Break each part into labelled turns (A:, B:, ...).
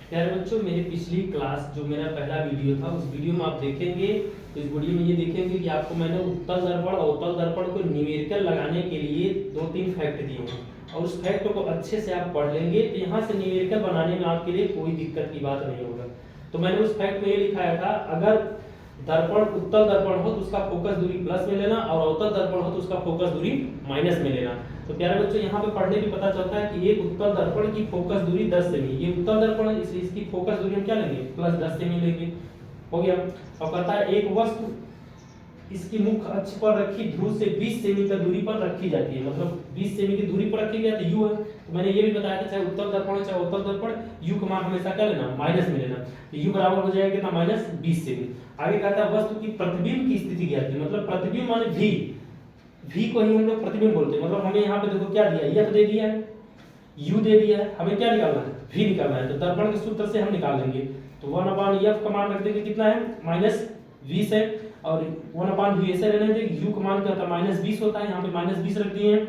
A: प्यारे बच्चों, मेरी पिछली क्लास जो मेरा पहला वीडियो था उस वीडियो में आप देखेंगे तो इस वीडियो में ये देखेंगे कि आपको मैंने उत्तल दर्पण और अवतल दर्पण को न्यूमेरिकल लगाने के लिए 2-3 फैक्ट दिए हैं और उस फैक्ट को अच्छे से आप पढ़ लेंगे तो यहाँ से न्यूमेरिकल बनाने में आपके लिए कोई दिक्कत की बात नहीं होगा। तो मैंने उस फैक्ट में ये लिखाया था, अगर दर्पण उत्तल दर्पण हो तो उसका फोकस दूरी प्लस में लेना और अवतल दर्पण हो तो उसका फोकस दूरी माइनस में लेना। तो प्यारे बच्चों, यहाँ पे पढ़ने में पता चलता है कि एक उत्तल दर्पण की फोकस दूरी 10 सेमी, ये उत्तल दर्पण है इसलिए इसकी फोकस दूरी हम क्या लेंगे, प्लस 10 सेमी लेंगे। हो गया। और कहता है एक वस्तु इसकी मुख्य अक्ष पर रखी ध्रुव से 20 सेमी की दूरी पर रखी जाती है, मतलब 20 सेमी की दूरी पर रखी गया तो यू है। तो मैंने ये भी बताया था चाहे उत्तल दर्पण हो चाहे अवतल दर्पण, यू का मान हमेशा क्या लेना, माइनस में लेना। तो यू बराबर हो जाएगा कितना, माइनस 20 सेमी। आगे कहता है वस्तु की प्रतिबिंब की स्थिति ज्ञात कीजिए, मतलब प्रतिबिंब माने भी, भी को ही हम लोग प्रतिबिंब बोलते हैं। मतलब हमें यहाँ पे देखो क्या दिया है, एफ दे दिया है, यू दे दिया है, हमें क्या निकालना है, भी निकालना है। तो दर्पण के सूत्र से हम निकाल लेंगे। तो 1/f का मान रख देंगे कितना है, माइनस 20 है, और 1/v ऐसे रहने देंगे, u का मान क्या होता है, माइनस 20 होता है। यहाँ पे माइनस 20 रख दिए हैं,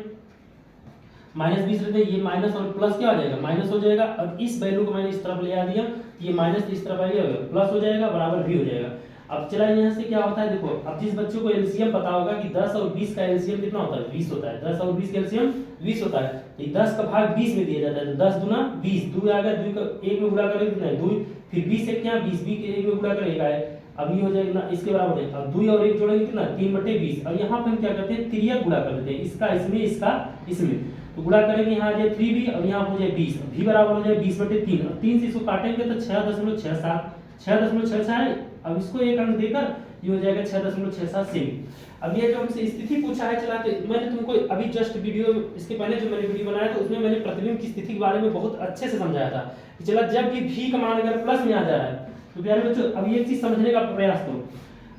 A: माइनस 20 रख दिए, ये माइनस और प्लस क्या हो जाएगा, माइनस हो जाएगा। अब इस वैल्यू को मैंने इस तरफ ले आ दिया, ये माइनस इस तरफ आ गया, प्लस हो जाएगा, बराबर भी हो जाएगा। अब चला यहाँ से क्या होता है, देखो अब जिस बच्चों को एलसीएम पता होगा कि 10 और 20 का एलसीएम कितना होता है, 20 होता है। 10 और 20 का एलसीएम 20 होता है। ये 10 का भाग 20 में दिया जाता है, तो 10 दूना 20, 2 आ गया, 2 का 1 में गुणा करें कितना है 2, फिर 20 से क्या 20, 20 के 1 में गुणा करें 1 आए, अब ये हो जाएगा ना इसके बराबर है। अब 2 और 1 जोड़ेंगे कितना, 3/20। और यहाँ पे हम क्या करते हैं, तिर्यक गुणा कर देते हैं, इसका इसमें इसका इसमें। तो गुणा करेंगे, यहाँ आ जाए 3b और यहाँ हो जाए 20, v बराबर हो जाए 20/3। और 3 से इसको काटेंगे तो 6.67, 6.66 है। अब इसको एक अंक देकर ये हो जाएगा 6.67 सेमी। अब ये जो हमसे स्थिति पूछा है, चला के मैंने तुमको अभी जस्ट वीडियो इसके पहले जो मैंने वीडियो बनाया था उसमें मैंने प्रतिबिंब की स्थिति के बारे में बहुत अच्छे से समझाया था कि चला जब भी v का मान अगर प्लस में आ जा रहा है तो प्यारे बच्चों अब ये चीज समझने का प्रयास करो।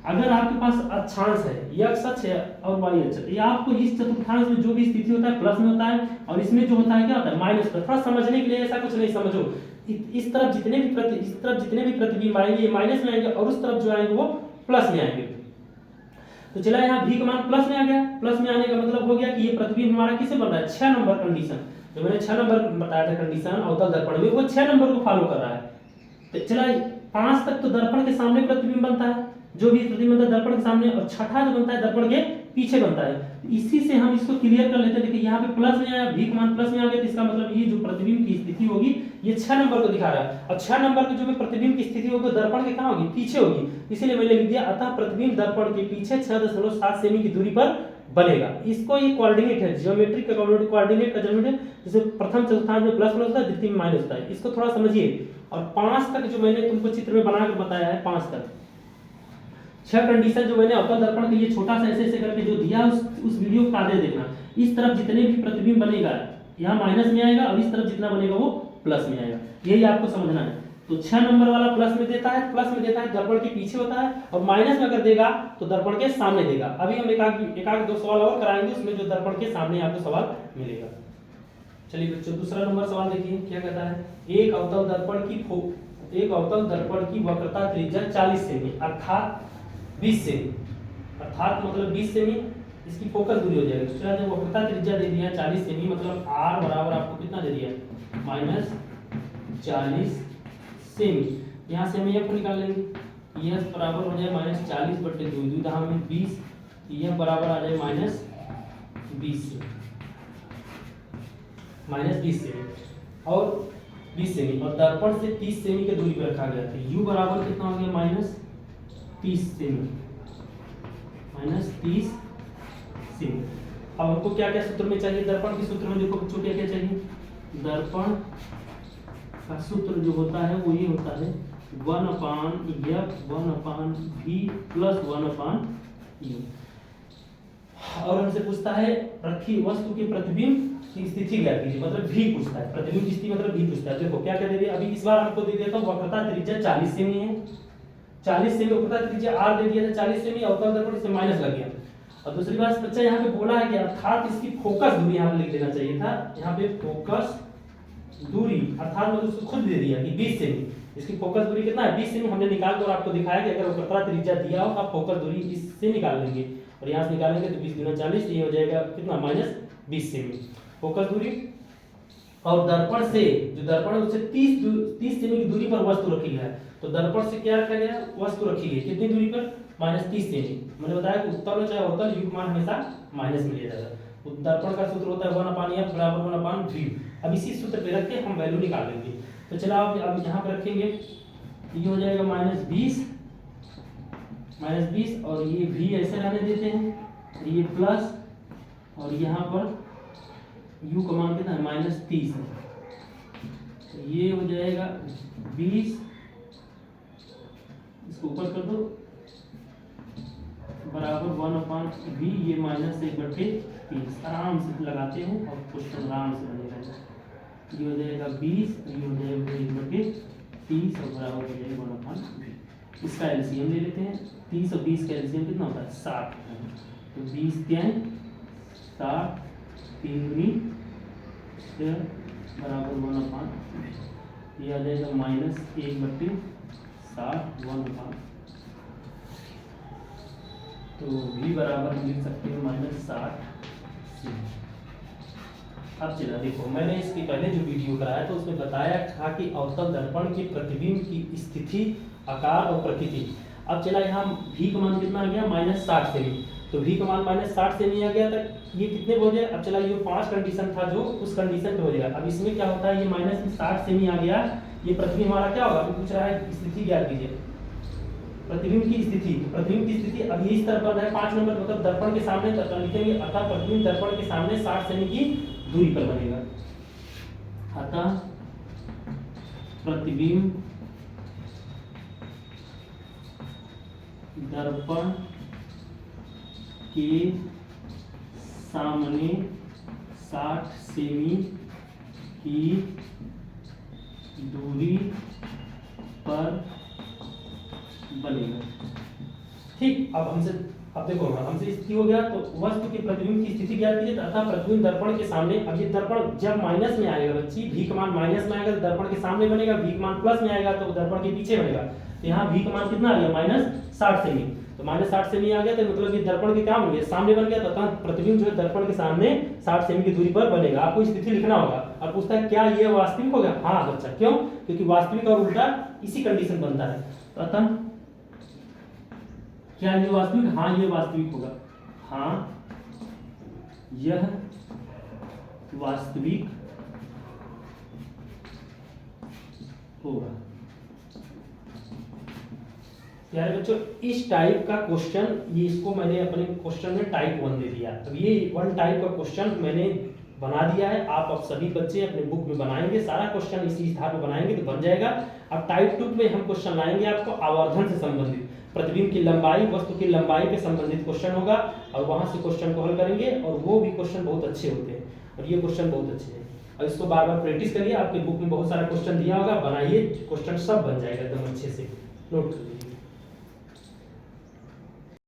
A: अगर आपके पास अक्षांश है, x अक्ष है और y अक्ष, ये आपको इस चतुर्थांश में जो भी स्थिति होता है प्लस में होता है और इसमें जो होता है क्या होता है, माइनस होता है। थोड़ा समझने के लिए ऐसा कुछ नहीं, समझो इस तरफ जितने भी प्रतिबिंब आएंगे ये माइनस में आएंगे और उस तरफ जो आएंगे वो प्लस में आएंगे। तो चला यहाँ v का मान प्लस में आ गया, प्लस में आने का मतलब हो गया कि ये प्रतिबिंब हमारा किससे बन रहा है, 6 नंबर कंडीशन। जो मैंने 6 नंबर बताया था कंडीशन अवतल दर्पण में, वो 6 नंबर को फॉलो कर रहा है। तो चला 5 तक तो दर्पण के सामने प्रतिबिंब बनता है, जो भी प्रतिबिंब दर्पण के सामने, और छठा जो बनता है दर्पण के पीछे बनता है। इसी से हम इसको क्लियर कर लेते हैं। देखिए यहाँ पे प्लस में आया, v का मान प्लस में आ गया, तो इसका मतलब ये जो प्रतिबिंब की स्थिति होगी ये 6 नंबर को दिखा रहा है। और 6 नंबर की जो भी प्रतिबिंब की स्थिति होगी दर्पण के कहाँ होगी, पीछे होगी। इसीलिए मैंने लिख दिया अतः प्रतिबिंब दर्पण के पीछे 6.7 सेमी की दूरी पर बनेगा। इसको ये कोऑर्डिनेट है, ज्योमेट्रिक का कोऑर्डिनेट का ज्योमेट्री, जैसे प्रथम चतुर्थांश में प्लस होता है, द्वितीय में माइनस होता है। इसको थोड़ा समझिए। और 5 तक जो मैंने तुमको चित्र में बनाकर बताया है, 5 तक 6 कंडीशन जो मैंने अवतल दर्पण के ये छोटा सा ऐसे ऐसे करके जो दिया उस वीडियो को कादे देखना। इस तरफ जितने भी प्रतिबिंब बनेगा यहाँ माइनस में आएगा और इस तरफ जितना बनेगा वो प्लस में आएगा, यही आपको समझना है। तो 6 नंबर वाला प्लस में देता है, दर्पण के पीछे होता है, और माइनस में अगर देगा तो दर्पण के सामने देगा। अभी हम एक दो सवाल और कराएंगे उसमें जो दर्पण के सामने आपको सवाल मिलेगा। चलिए बच्चों दूसरा नंबर सवाल देखिए क्या कहता है, एक अवतल दर्पण की वक्रता त्रिज्या 40 सेमी अर्थात 20 सेमी, अर्थात मतलब 20 सेमी इसकी फोकस दूरी हो जाएगी। दूसरा जब वक्रता त्रिज्या दे दिया 40 सेमी, मतलब r बराबर आपको कितना दे दिया, -40 सेमी। यहाँ से हम f निकाल लेंगे, s बराबर हो जाए -40/2, 2 दहा में 20, f बराबर आ जाए -20 सेमी और 20 सेमी, और दर्पण से 30 सेमी की दूरी पर रखा गया। तो u बराबर कितना हो गया, -30 सेमी, -30 सेमी। अब हमको क्या क्या सूत्र में चाहिए, दर्पण के सूत्र में देखो बच्चों क्या क्या चाहिए, दर्पण का सूत्र जो होता है वो ये होता है 1/f 1/v + 1/u। और हमसे पूछता है रखी वस्तु के प्रतिबिंब की स्थिति ज्ञात कीजिए, मतलब v पूछता है, प्रतिबिंब की स्थिति मतलब v पूछता है। देखो क्या क्या दे दिया, अभी इस बार हमको दे दिया था वक्रता त्रिज्या 40 सेमी है, 40 सेमी वक्रता त्रिज्या r दे दिया था 40 सेमी, अवतल दर्पण से माइनस लग गया। और दूसरी बात बच्चा यहाँ पे बोला है कि अर्थात इसकी फोकस दूरी यहाँ पे लिख देना चाहिए था, यहाँ पे फोकस दूरी अर्थात मतलब उसको खुद दे दिया कि 20 सेमी, इसकी फोकस दूरी कितना है 20 सेमी। हमने निकाल कर आपको दिखाया कि अगर वक्रता त्रिज्या दिया हो आप फोकस दूरी इससे निकाल लेंगे, और यहाँ से निकालेंगे तो 20 × 40 ये हो जाएगा कितना, -20 सेमी फोकस दूरी। और दर्पण से जो दर्पण है उससे 30 सेमी की दूरी पर वस्तु रखी गई है। तो दर्पण से क्या रखा गया, वस्तु रखी गई कितनी दूरी पर, -30 सेमी। मैंने बताया कि उत्तल हो चाहे अवतल, यू का मान हमेशा माइनस में लिया जाता है। तो दर्पण का सूत्र होता है 1/f बराबर 1/v। अब इसी सूत्र पे रख के हम वैल्यू निकालेंगे। तो चलो अब यहाँ पे रखेंगे, ये हो जाएगा -20 और ये v ऐसे रहने देते हैं, ये प्लस और यहाँ पर u का मान कितना है, -30 है। तो ये हो जाएगा 20, इसको ऊपर कर दो, बराबर 1/v, ये -1/30। आराम से लगाते हैं और क्वेश्चन आराम से बनेगा। ये हो जाएगा 20, ये हो जाएगा 1/30 और बराबर हो जाएगा 1/v। इसका एलसीएम ले लेते हैं। 30 और 20 का एलसीएम कितना होता है, 60। तो 20 10 60, 3 दूनी बराबर 1/v। ये आ जाएगा -1/60 1/। तो v बराबर हम लिख सकते हैं -60। अब चला देखो, मैंने इसके पहले जो वीडियो कराया तो उसमें बताया था कि अवतल दर्पण के प्रतिबिंब की स्थिति, आकार और प्रकृति। अब चला यहाँ v का मान कितना आ गया, -60 सेमी। तो v का मान -60 सेमी आ गया, तक ये कितने हो गए। अब चला ये 5 कंडीशन था जो उस कंडीशन पे हो जाएगा। अब इसमें क्या होता है, ये -60 सेमी आ गया, ये प्रतिबिंब हमारा क्या होगा, पूछ रहा है स्थिति ज्ञात कीजिए, प्रतिबिंब की स्थिति। प्रतिबिंब की स्थिति अब ये इस तरह पर है 5 नंबर, मतलब दर्पण के सामने लिखेंगे, अतः प्रतिबिंब दर्पण के सामने 60 सेमी की दूरी पर बनेगा। अतः प्रतिबिंब दर्पण के सामने 60 सेमी की दूरी पर बनेगा। ठीक, अब देखो हमसे स्थिति हो गया, तो वस्तु के प्रतिबिंब की स्थिति ज्ञात कीजिए। अतः प्रतिबिंब दर्पण के सामने, अब ये दर्पण जब माइनस में आएगा बच्ची, v का मान माइनस में आएगा तो दर्पण के सामने बनेगा, v का मान प्लस में आएगा तो दर्पण के पीछे बनेगा। तो यहाँ v का मान कितना आ गया, -60 सेमी। तो -60 सेमी आ गया, तो मतलब ये दर्पण के क्या बन गया, सामने बन गया। तो अतः प्रतिबिंब जो है दर्पण के सामने 60 सेमी की दूरी पर बनेगा। आपको स्थिति लिखना होगा। और पूछता है क्या ये वास्तविक होगा, हाँ बच्चा, क्यों, क्योंकि वास्तविक और उल्टा इसी कंडीशन बनता है। तो अतः क्या ये वास्तविक, हाँ ये वास्तविक होगा, हाँ यह वास्तविक होगा। यार बच्चों, इस टाइप का क्वेश्चन, ये इसको मैंने अपने क्वेश्चन में टाइप 1 दे दिया। अब ये 1 टाइप का क्वेश्चन मैंने बना दिया है। आप अब सभी बच्चे अपने बुक में बनाएंगे, सारा क्वेश्चन इसी आधार पर बनाएंगे तो बन जाएगा। अब टाइप 2 में हम क्वेश्चन लाएंगे आपको आवर्धन से संबंधित, प्रतिबिंब की लंबाई, वस्तु की लंबाई पे संबंधित क्वेश्चन होगा और वहां से क्वेश्चन को हल करेंगे। और वो भी क्वेश्चन बहुत अच्छे होते हैं और ये क्वेश्चन बहुत अच्छे हैं। और इसको बार बार प्रैक्टिस करिए, आपके बुक में बहुत सारा क्वेश्चन दिया होगा, बनाइए, क्वेश्चन सब बन जाएगा एकदम अच्छे से। नोट कर लीजिए।